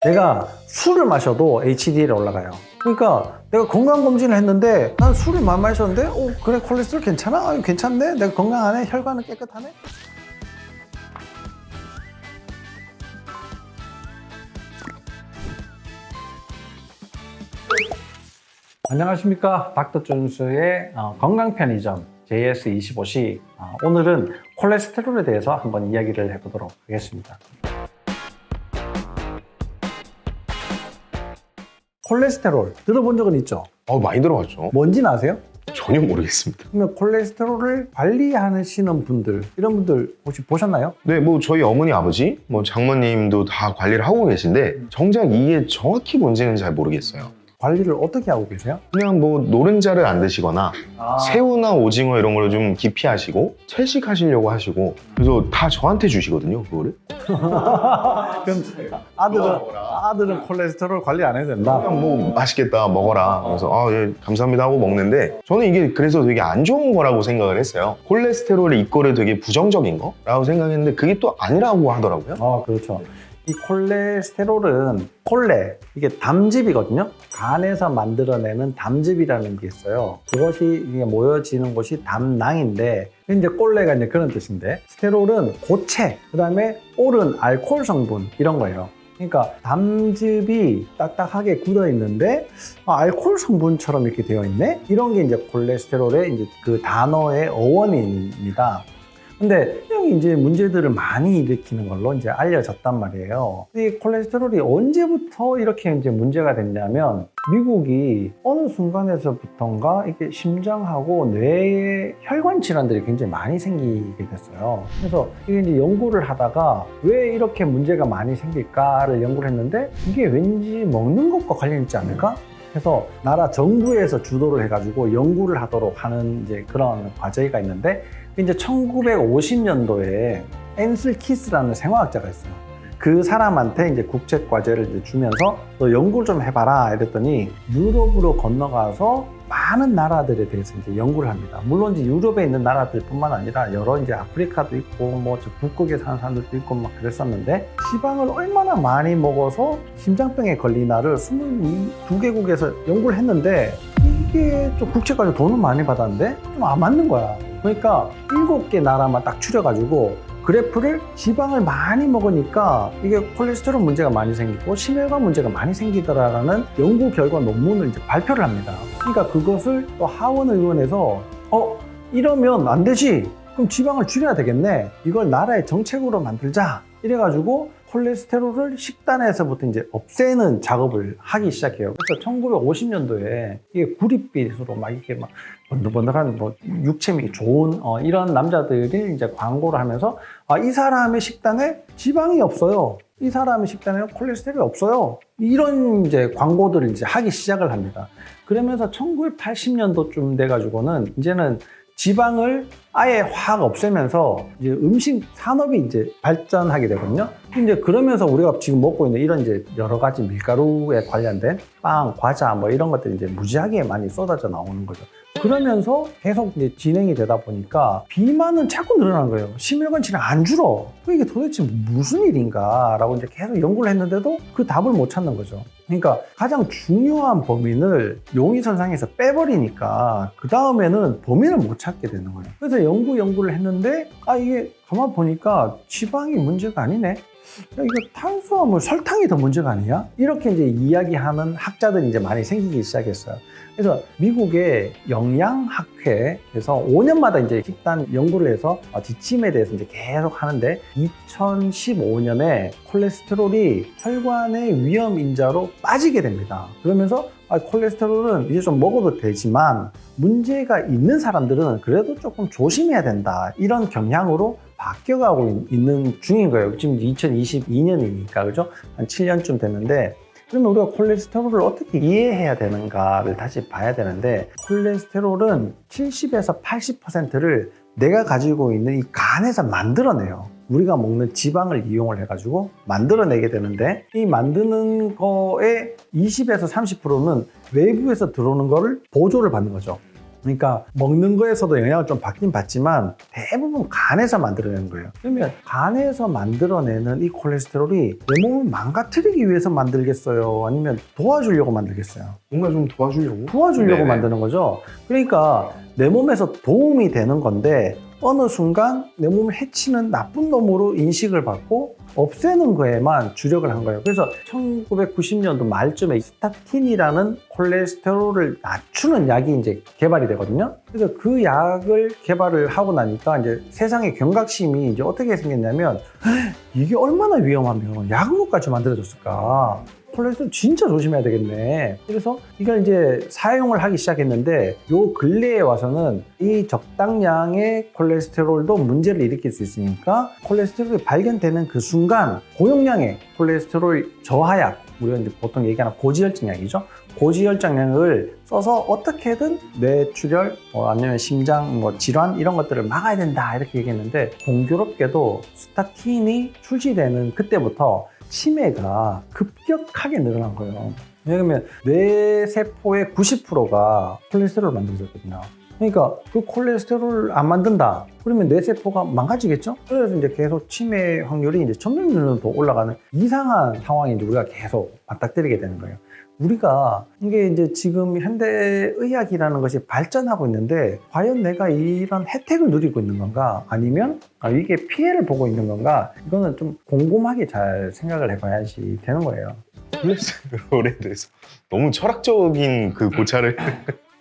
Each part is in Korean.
내가 술을 마셔도 HDL이 올라가요. 그러니까 내가 건강검진을 했는데 난 술을 많이 마셨는데 그래 콜레스테롤 괜찮아? 괜찮네? 내가 건강하네? 혈관은 깨끗하네? 안녕하십니까, 닥터 존스의 건강 편의점 JS25C. 오늘은 콜레스테롤에 대해서 한번 이야기를 해보도록 하겠습니다. 콜레스테롤 들어본 적은 있죠? 많이 들어봤죠. 뭔지는 아세요? 전혀 모르겠습니다. 그러면 콜레스테롤을 관리하시는 분들, 이런 분들 혹시 보셨나요? 네, 저희 어머니, 아버지, 장모님도 다 관리를 하고 계신데 정작 이게 정확히 뭔지는 잘 모르겠어요. 관리를 어떻게 하고 계세요? 그냥 노른자를 안 드시거나 새우나 오징어 이런 걸 좀 기피하시고 채식하시려고 하시고, 그래서 다 저한테 주시거든요, 그거를. 그럼 아들은 콜레스테롤 관리 안 해도 된다? 그냥 맛있겠다, 먹어라. 그래서 예, 감사합니다 하고 먹는데, 저는 이게 그래서 되게 안 좋은 거라고 생각을 했어요. 콜레스테롤이 이거를 되게 부정적인 거라고 생각했는데 그게 또 아니라고 하더라고요. 그렇죠. 이 콜레스테롤은 이게 담즙이거든요. 간에서 만들어내는 담즙이라는 게 있어요. 그것이 이게 모여지는 곳이 담낭인데, 이제 콜레가 이제 그런 뜻인데, 스테롤은 고체, 그다음에 올은 알코올 성분, 이런 거예요. 그러니까 담즙이 딱딱하게 굳어 있는데 알코올 성분처럼 이렇게 되어 있네. 이런 게 이제 콜레스테롤의 이제 그 단어의 어원입니다. 근데 형이 이제 문제들을 많이 일으키는 걸로 이제 알려졌단 말이에요. 이 콜레스테롤이 언제부터 이렇게 이제 문제가 됐냐면, 미국이 어느 순간에서부터인가 이게 심장하고 뇌에 혈관 질환들이 굉장히 많이 생기게 됐어요. 그래서 이게 이제 연구를 하다가 왜 이렇게 문제가 많이 생길까를 연구를 했는데, 이게 왠지 먹는 것과 관련이 있지 않을까? 그래서 나라 정부에서 주도를 해가지고 연구를 하도록 하는 이제 그런 과제가 있는데, 이제 1950년도에 앤슬 키스라는 생화학자가 있어요. 그 사람한테 이제 국책 과제를 이제 주면서 너 연구를 좀 해봐라 이랬더니, 유럽으로 건너가서 많은 나라들에 대해서 이제 연구를 합니다. 물론 이제 유럽에 있는 나라들뿐만 아니라 여러 이제 아프리카도 있고 저 북극에 사는 사람들도 있고 막 그랬었는데, 지방을 얼마나 많이 먹어서 심장병에 걸리나를 22개국에서 연구를 했는데, 이게 좀 국책과제 돈을 많이 받았는데 좀 안 맞는 거야. 그러니까 7개 나라만 딱 추려가지고 그래프를, 지방을 많이 먹으니까 이게 콜레스테롤 문제가 많이 생기고 심혈관 문제가 많이 생기더라라는 연구 결과 논문을 이제 발표를 합니다. 그러니까 그것을 또 하원 의원에서 이러면 안 되지. 그럼 지방을 줄여야 되겠네. 이걸 나라의 정책으로 만들자. 이래가지고 콜레스테롤을 식단에서부터 이제 없애는 작업을 하기 시작해요. 그래서 1950년도에 이게 구릿빛으로 이렇게 번득번득한 육체미 좋은 이런 남자들이 이제 광고를 하면서 이 사람의 식단에 지방이 없어요. 이 사람의 식단에 콜레스테롤이 없어요. 이런 이제 광고들을 이제 하기 시작을 합니다. 그러면서 1980년도쯤 돼가지고는 이제는 지방을 아예 확 없애면서 이제 음식 산업이 이제 발전하게 되거든요. 이제 그러면서 우리가 지금 먹고 있는 이런 이제 여러 가지 밀가루에 관련된 빵, 과자 이런 것들이 이제 무지하게 많이 쏟아져 나오는 거죠. 그러면서 계속 이제 진행이 되다 보니까 비만은 자꾸 늘어나는 거예요. 심혈관 질환 안 줄어. 이게 도대체 무슨 일인가라고 이제 계속 연구를 했는데도 그 답을 못 찾는 거죠. 그러니까 가장 중요한 범인을 용의선상에서 빼버리니까 그 다음에는 범인을 못 찾게 되는 거예요. 그래서 연구를 했는데 이게 가만 보니까 지방이 문제가 아니네. 이거 탄수화물, 설탕이 더 문제가 아니야? 이렇게 이제 이야기하는 학자들이 이제 많이 생기기 시작했어요. 그래서 미국의 영양학회에서 5년마다 이제 식단 연구를 해서 지침에 대해서 이제 계속 하는데, 2015년에 콜레스테롤이 혈관의 위험 인자로 빠지게 됩니다. 그러면서 콜레스테롤은 이제 좀 먹어도 되지만 문제가 있는 사람들은 그래도 조금 조심해야 된다, 이런 경향으로 바뀌어가고 있는 중인 거예요. 지금 2022년이니까 그죠? 한 7년쯤 됐는데, 그러면 우리가 콜레스테롤을 어떻게 이해해야 되는가를 다시 봐야 되는데, 콜레스테롤은 70에서 80%를 내가 가지고 있는 이 간에서 만들어내요. 우리가 먹는 지방을 이용을 해가지고 만들어내게 되는데, 이 만드는 거에 20에서 30%는 외부에서 들어오는 거를 보조를 받는 거죠. 그러니까 먹는 거에서도 영향을 좀 받긴 받지만 대부분 간에서 만들어내는 거예요. 그러면 간에서 만들어내는 이 콜레스테롤이 내 몸을 망가뜨리기 위해서 만들겠어요? 아니면 도와주려고 만들겠어요? 뭔가 좀 도와주려고? 도와주려고 네네. 만드는 거죠. 그러니까 내 몸에서 도움이 되는 건데 어느 순간 내 몸을 해치는 나쁜 놈으로 인식을 받고 없애는 거에만 주력을 한 거예요. 그래서 1990년도 말쯤에 스타틴이라는 콜레스테롤을 낮추는 약이 이제 개발이 되거든요. 그래서 그 약을 개발을 하고 나니까 이제 세상의 경각심이 이제 어떻게 생겼냐면 이게 얼마나 위험하면 약으로까지 만들어졌을까? 콜레스테롤 진짜 조심해야 되겠네. 그래서 이걸 이제 사용을 하기 시작했는데 요 근래에 와서는 이 적당량의 콜레스테롤도 문제를 일으킬 수 있으니까 콜레스테롤이 발견되는 그 순간 고용량의 콜레스테롤 저하약, 우리가 이제 보통 얘기하는 고지혈증약이죠. 고지혈증약을 써서 어떻게든 뇌출혈 아니면 심장 질환 이런 것들을 막아야 된다 이렇게 얘기했는데 공교롭게도 스타틴이 출시되는 그때부터 치매가 급격하게 늘어난 거예요. 왜냐하면 뇌세포의 90%가 콜레스테롤을 만들었거든요. 그러니까 그 콜레스테롤을 안 만든다. 그러면 뇌세포가 망가지겠죠? 그래서 이제 계속 치매 확률이 이제 점점 더 올라가는 이상한 상황이 이제 우리가 계속 맞닥뜨리게 되는 거예요. 우리가 이게 이제 지금 현대의학이라는 것이 발전하고 있는데 과연 내가 이런 혜택을 누리고 있는 건가? 아니면 이게 피해를 보고 있는 건가? 이거는 좀 곰곰하게 잘 생각을 해봐야지 되는 거예요. 콜레스테롤에 대해서 너무 철학적인 그 고찰을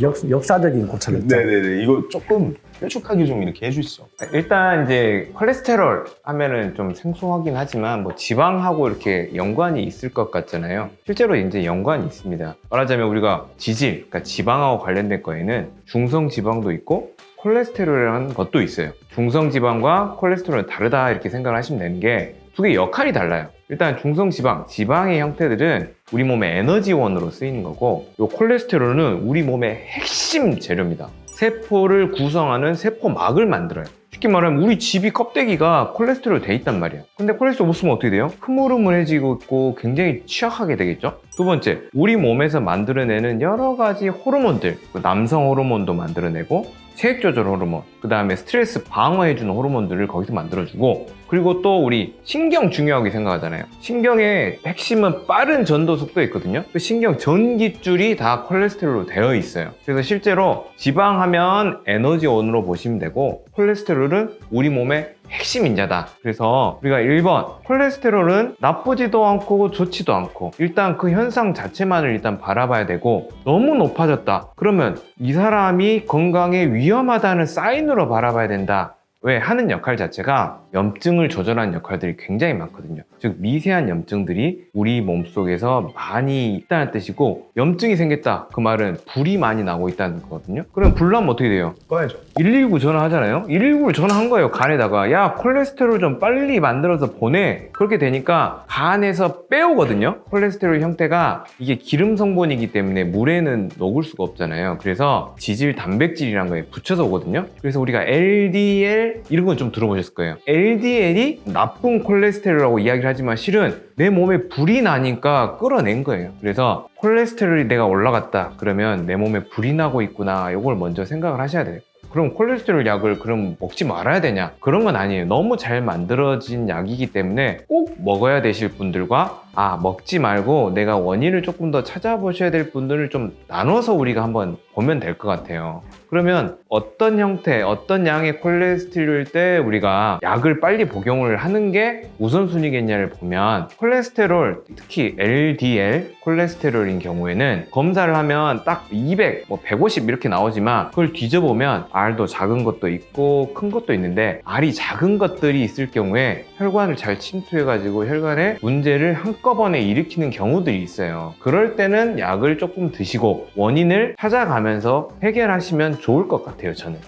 역사적인 고찰이죠. 네네네. 이거 조금 뾰족하게 좀 이렇게 해주시죠. 일단 이제 콜레스테롤 하면은 좀 생소하긴 하지만 뭐 지방하고 이렇게 연관이 있을 것 같잖아요. 실제로 이제 연관이 있습니다. 말하자면 우리가 지질, 그러니까 지방하고 관련된 거에는 중성 지방도 있고 콜레스테롤이라는 것도 있어요. 중성 지방과 콜레스테롤은 다르다 이렇게 생각을 하시면 되는 게 두 개 역할이 달라요. 일단 중성 지방, 지방의 형태들은 우리 몸의 에너지원으로 쓰이는 거고 이 콜레스테롤은 우리 몸의 핵심 재료입니다. 세포를 구성하는 세포막을 만들어요. 쉽게 말하면 우리 집이 껍데기가 콜레스테롤 돼 있단 말이에요. 근데 콜레스테롤 없으면 어떻게 돼요? 흐물흐물해지고 있고 굉장히 취약하게 되겠죠? 두 번째, 우리 몸에서 만들어내는 여러 가지 호르몬들, 남성 호르몬도 만들어내고 체액 조절 호르몬, 그 다음에 스트레스 방어해주는 호르몬들을 거기서 만들어주고, 그리고 또 우리 신경 중요하게 생각하잖아요. 신경의 핵심은 빠른 전도 속도에 있거든요. 그 신경 전깃줄이 다 콜레스테롤로 되어 있어요. 그래서 실제로 지방하면 에너지원으로 보시면 되고 콜레스테롤은 우리 몸의 핵심 인자다. 그래서 우리가 1번 콜레스테롤은 나쁘지도 않고 좋지도 않고 일단 그 현상 자체만을 일단 바라봐야 되고 너무 높아졌다. 그러면 이 사람이 건강에 위험하다는 사인으로 바라봐야 된다. 왜? 하는 역할 자체가 염증을 조절하는 역할들이 굉장히 많거든요. 즉 미세한 염증들이 우리 몸속에서 많이 있다는 뜻이고 염증이 생겼다. 그 말은 불이 많이 나고 있다는 거거든요. 그럼 불 나면 어떻게 돼요? 꺼야죠. 119 전화하잖아요. 119를 전화한 거예요. 간에다가 야 콜레스테롤 좀 빨리 만들어서 보내. 그렇게 되니까 간에서 빼오거든요. 콜레스테롤 형태가 이게 기름 성분이기 때문에 물에는 녹을 수가 없잖아요. 그래서 지질 단백질이라는 거에 붙여서 오거든요. 그래서 우리가 LDL 이런 건 좀 들어보셨을 거예요. LDL이 나쁜 콜레스테롤이라고 이야기를 하지만 실은 내 몸에 불이 나니까 끌어낸 거예요. 그래서 콜레스테롤이 내가 올라갔다 그러면 내 몸에 불이 나고 있구나. 이걸 먼저 생각을 하셔야 돼요. 그럼 콜레스테롤 약을 그럼 먹지 말아야 되냐? 그런 건 아니에요. 너무 잘 만들어진 약이기 때문에 꼭 먹어야 되실 분들과 먹지 말고 내가 원인을 조금 더 찾아보셔야 될 분들을 좀 나눠서 우리가 한번 보면 될 것 같아요. 그러면 어떤 형태, 어떤 양의 콜레스테롤일 때 우리가 약을 빨리 복용을 하는 게 우선순위겠냐를 보면 콜레스테롤, 특히 LDL 콜레스테롤인 경우에는 검사를 하면 딱 200, 150 이렇게 나오지만 그걸 뒤져보면 R도 작은 것도 있고 큰 것도 있는데 R이 작은 것들이 있을 경우에 혈관을 잘 침투해가지고 혈관에 문제를 한꺼번에 일으키는 경우들이 있어요. 그럴 때는 약을 조금 드시고 원인을 찾아가면서 해결하시면 좋을 것 같아요, 저는.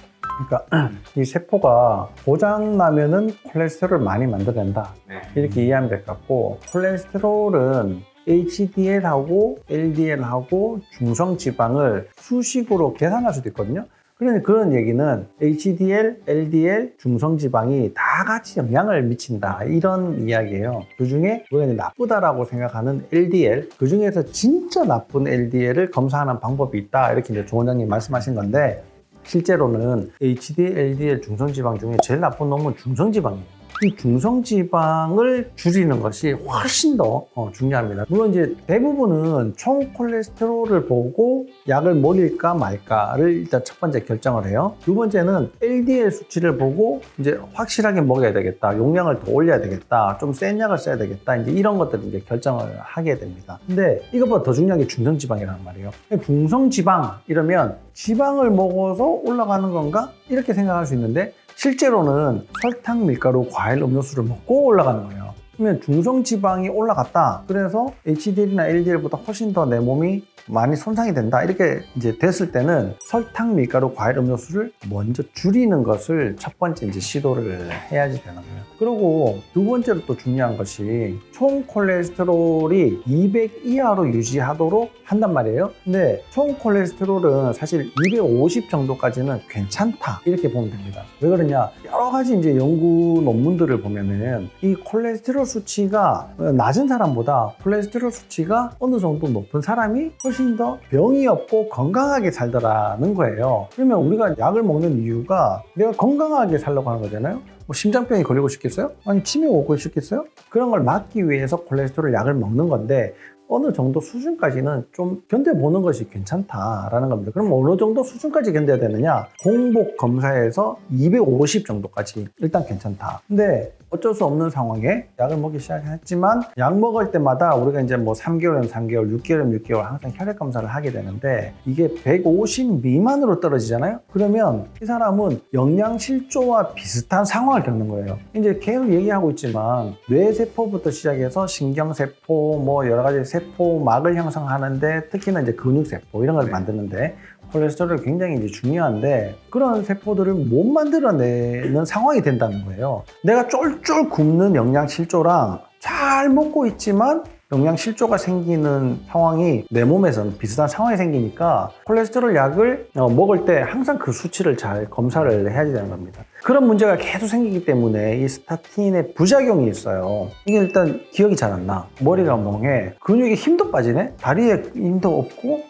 그러니까 이 세포가 고장 나면은 콜레스테롤을 많이 만들어낸다. 네. 이렇게 이해하면 될 것 같고 콜레스테롤은 HDL하고 LDL하고 중성지방을 수식으로 계산할 수도 있거든요. 그러니 그런 얘기는 HDL, LDL, 중성지방이 다 같이 영향을 미친다 이런 이야기예요. 그중에 우리가 나쁘다라고 생각하는 LDL, 그중에서 진짜 나쁜 LDL을 검사하는 방법이 있다 이렇게 이제 조 원장님 말씀하신 건데 실제로는 HDL, LDL 중성지방 중에 제일 나쁜 놈은 중성지방이에요. 이 중성지방을 줄이는 것이 훨씬 더 중요합니다. 물론 이제 대부분은 총 콜레스테롤을 보고 약을 먹일까 말까를 일단 첫 번째 결정을 해요. 두 번째는 LDL 수치를 보고 이제 확실하게 먹여야 되겠다, 용량을 더 올려야 되겠다, 좀 센 약을 써야 되겠다, 이제 이런 것들을 이제 결정을 하게 됩니다. 근데 이것보다 더 중요한 게 중성지방이라는 말이에요. 중성지방 이러면 지방을 먹어서 올라가는 건가? 이렇게 생각할 수 있는데 실제로는 설탕, 밀가루, 과일, 음료수를 먹고 올라가는 거예요. 그러면 중성지방이 올라갔다. 그래서 HDL이나 LDL보다 훨씬 더 내 몸이 많이 손상이 된다. 이렇게 이제 됐을 때는 설탕, 밀가루, 과일, 음료수를 먼저 줄이는 것을 첫 번째 이제 시도를 해야지 되는 거예요. 그리고 두 번째로 또 중요한 것이 총 콜레스테롤이 200 이하로 유지하도록 한단 말이에요. 근데 총 콜레스테롤은 사실 250 정도까지는 괜찮다. 이렇게 보면 됩니다. 왜 그러냐? 여러 가지 이제 연구 논문들을 보면은 이 콜레스테롤 수치가 낮은 사람보다 콜레스테롤 수치가 어느 정도 높은 사람이 훨씬 더 병이 없고 건강하게 살더라는 거예요. 그러면 우리가 약을 먹는 이유가 내가 건강하게 살려고 하는 거잖아요. 뭐 심장병이 걸리고 싶겠어요? 아니 치매가 오고 싶겠어요? 그런 걸 막기 위해서 콜레스테롤 약을 먹는 건데 어느 정도 수준까지는 좀 견뎌보는 것이 괜찮다라는 겁니다. 그럼 어느 정도 수준까지 견뎌야 되느냐? 공복 검사에서 250 정도까지 일단 괜찮다. 근데 어쩔 수 없는 상황에 약을 먹기 시작했지만 약 먹을 때마다 우리가 이제 뭐 3개월이면 3개월, 6개월이면 6개월 항상 혈액 검사를 하게 되는데 이게 150 미만으로 떨어지잖아요. 그러면 이 사람은 영양실조와 비슷한 상황을 겪는 거예요. 이제 계속 얘기하고 있지만 뇌세포부터 시작해서 신경세포, 뭐 여러 가지 세포막을 형성하는데 특히나 이제 근육세포 이런 걸 만드는데 콜레스테롤이 굉장히 이제 중요한데 그런 세포들을 못 만들어내는 상황이 된다는 거예요. 내가 쫄쫄 굶는 영양실조랑 잘 먹고 있지만 영양실조가 생기는 상황이 내 몸에서는 비슷한 상황이 생기니까 콜레스테롤 약을 먹을 때 항상 그 수치를 잘 검사를 해야 되는 겁니다. 그런 문제가 계속 생기기 때문에 이 스타틴의 부작용이 있어요. 이게 일단 기억이 잘 안 나. 머리가 멍해. 근육에 힘도 빠지네. 다리에 힘도 없고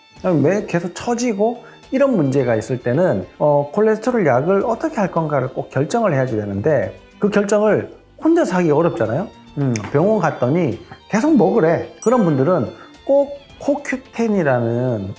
왜 계속 처지고 이런 문제가 있을 때는 콜레스테롤 약을 어떻게 할 건가를 꼭 결정을 해야지 되는데 그 결정을 혼자서 하기 어렵잖아요. 병원 갔더니 계속 먹으래. 그런 분들은 꼭 코큐텐이라는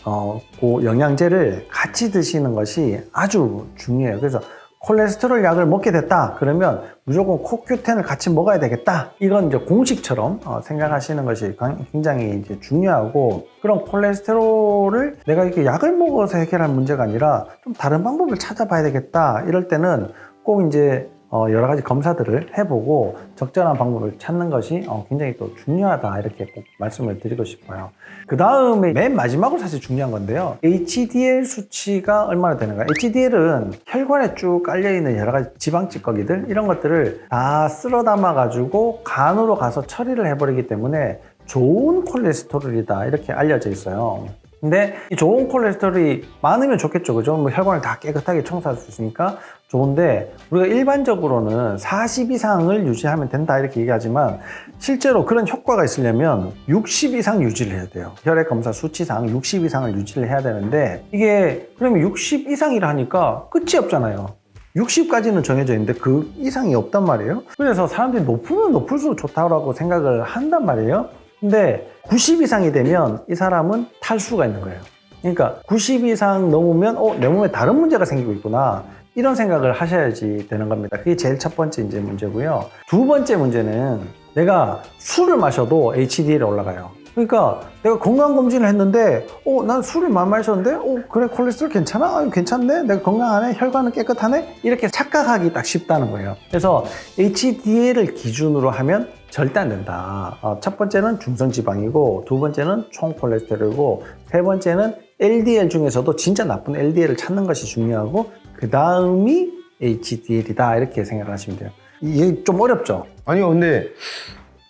그 영양제를 같이 드시는 것이 아주 중요해요. 그래서 콜레스테롤 약을 먹게 됐다 그러면 무조건 코큐텐을 같이 먹어야 되겠다, 이건 이제 공식처럼 생각하시는 것이 굉장히 이제 중요하고, 그런 콜레스테롤을 내가 이렇게 약을 먹어서 해결할 문제가 아니라 좀 다른 방법을 찾아봐야 되겠다 이럴 때는 꼭 이제 여러 가지 검사들을 해보고 적절한 방법을 찾는 것이 굉장히 또 중요하다, 이렇게 꼭 말씀을 드리고 싶어요. 그 다음에 맨 마지막으로 사실 중요한 건데요, HDL 수치가 얼마나 되는가. HDL은 혈관에 쭉 깔려있는 여러 가지 지방 찌꺼기들 이런 것들을 다 쓸어 담아 가지고 간으로 가서 처리를 해버리기 때문에 좋은 콜레스테롤이다 이렇게 알려져 있어요. 근데 이 좋은 콜레스테롤이 많으면 좋겠죠, 그죠? 뭐 혈관을 다 깨끗하게 청소할 수 있으니까 좋은데, 우리가 일반적으로는 40 이상을 유지하면 된다 이렇게 얘기하지만 실제로 그런 효과가 있으려면 60 이상 유지를 해야 돼요. 혈액 검사 수치상 60 이상을 유지를 해야 되는데, 이게 그러면 60 이상이라 하니까 끝이 없잖아요. 60까지는 정해져 있는데 그 이상이 없단 말이에요. 그래서 사람들이 높으면 높을수록 좋다고 생각을 한단 말이에요. 근데 90 이상이 되면 이 사람은 탈수가 있는 거예요. 그러니까 90 이상 넘으면 내 몸에 다른 문제가 생기고 있구나, 이런 생각을 하셔야지 되는 겁니다. 그게 제일 첫 번째 이제 문제고요. 두 번째 문제는 내가 술을 마셔도 HDL이 올라가요. 그러니까 내가 건강검진을 했는데 난 술을 많이 마셨는데 그래 콜레스테롤 괜찮아? 괜찮네? 내가 건강하네? 혈관은 깨끗하네? 이렇게 착각하기 딱 쉽다는 거예요. 그래서 HDL을 기준으로 하면 절대 안 된다. 첫 번째는 중성지방이고, 두 번째는 총콜레스테롤이고, 세 번째는 LDL 중에서도 진짜 나쁜 LDL을 찾는 것이 중요하고, 그 다음이 HDL이다 이렇게 생각하시면 돼요. 이게 좀 어렵죠? 아니요, 근데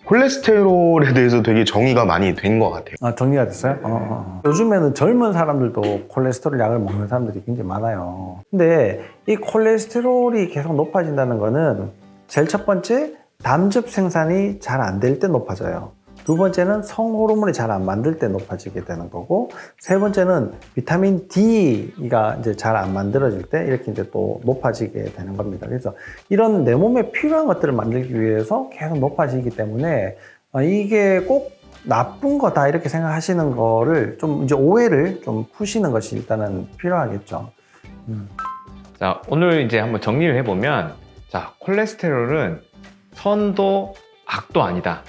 콜레스테롤에 대해서 되게 정의가 많이 된 것 같아요. 정리가 됐어요? 요즘에는 젊은 사람들도 콜레스테롤 약을 먹는 사람들이 굉장히 많아요. 근데 이 콜레스테롤이 계속 높아진다는 거는 제일 첫 번째, 담즙 생산이 잘 안 될 때 높아져요. 두 번째는 성호르몬이 잘 안 만들 때 높아지게 되는 거고, 세 번째는 비타민 D가 이제 잘 안 만들어질 때 이렇게 이제 또 높아지게 되는 겁니다. 그래서 이런 내 몸에 필요한 것들을 만들기 위해서 계속 높아지기 때문에 이게 꼭 나쁜 거다 이렇게 생각하시는 거를 좀 이제 오해를 좀 푸시는 것이 일단은 필요하겠죠. 자, 오늘 이제 한번 정리를 해보면, 자, 콜레스테롤은 선도 악도 아니다.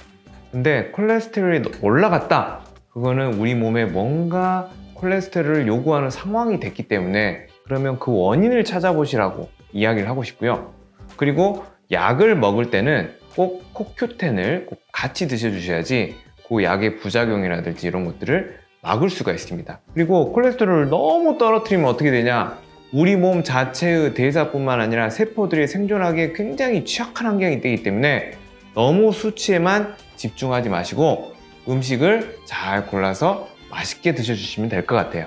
근데 콜레스테롤이 올라갔다. 그거는 우리 몸에 뭔가 콜레스테롤을 요구하는 상황이 됐기 때문에 그러면 그 원인을 찾아보시라고 이야기를 하고 싶고요. 그리고 약을 먹을 때는 꼭 코큐텐을 꼭 같이 드셔주셔야지 그 약의 부작용이라든지 이런 것들을 막을 수가 있습니다. 그리고 콜레스테롤을 너무 떨어뜨리면 어떻게 되냐? 우리 몸 자체의 대사뿐만 아니라 세포들이 생존하기에 굉장히 취약한 환경이 되기 때문에 너무 수치에만 집중하지 마시고 음식을 잘 골라서 맛있게 드셔주시면 될 것 같아요.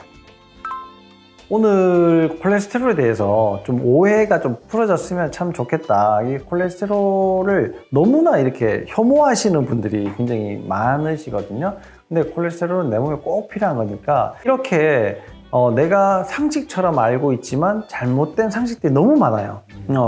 오늘 콜레스테롤에 대해서 좀 오해가 좀 풀어졌으면 참 좋겠다. 이 콜레스테롤을 너무나 이렇게 혐오하시는 분들이 굉장히 많으시거든요. 근데 콜레스테롤은 내 몸에 꼭 필요한 거니까 이렇게 내가 상식처럼 알고 있지만 잘못된 상식들이 너무 많아요.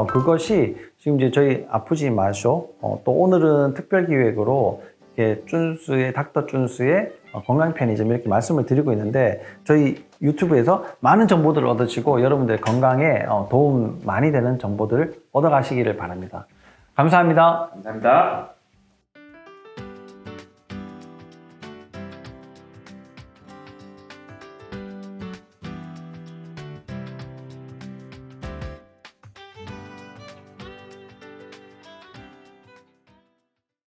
그것이 지금 이제 저희 아프지 마쇼 또 오늘은 특별 기획으로 쭌스의 닥터 쭌스의 건강 편의점 이렇게 말씀을 드리고 있는데 저희 유튜브에서 많은 정보들을 얻으시고 여러분들 건강에 도움 많이 되는 정보들을 얻어가시기를 바랍니다. 감사합니다. 감사합니다.